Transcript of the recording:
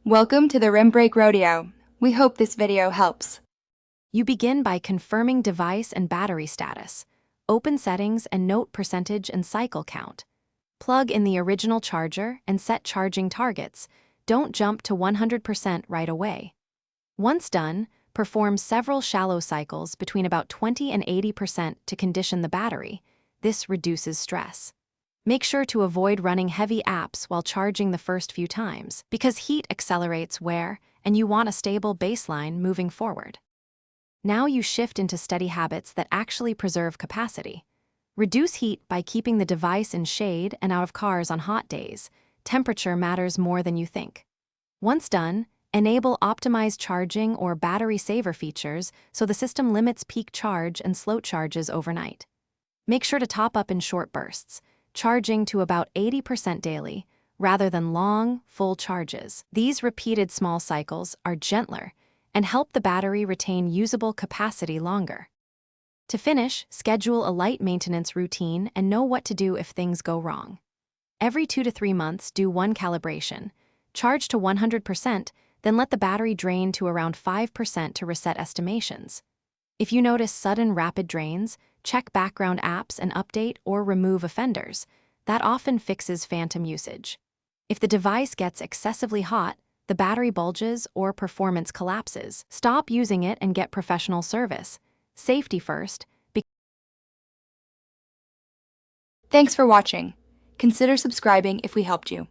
Welcome to the Rim Break Rodeo. We hope this video helps. You begin by confirming device and battery status. Open settings and note percentage and cycle count. Plug in the original charger and set charging targets. Don't jump to 100% right away. Once done, perform several shallow cycles between about 20 and 80% to condition the battery. This reduces stress. Make sure to avoid running heavy apps while charging the first few times, because heat accelerates wear, and you want a stable baseline moving forward. Now you shift into steady habits that actually preserve capacity. Reduce heat by keeping the device in shade and out of cars on hot days. Temperature matters more than you think. Once done, enable optimized charging or battery saver features so the system limits peak charge and slow charges overnight. Make sure to top up in short bursts, charging to about 80% daily, rather than long, full charges. These repeated small cycles are gentler and help the battery retain usable capacity longer. To finish, schedule a light maintenance routine and know what to do if things go wrong. Every 2 to 3 months, do one calibration. Charge to 100%, then let the battery drain to around 5% to reset estimations. If you notice sudden rapid drains, check background apps and update or remove offenders. That often fixes phantom usage. If the device gets excessively hot, the battery bulges or performance collapses, stop using it and get professional service. Safety first. Thanks for watching. Consider subscribing if we helped you.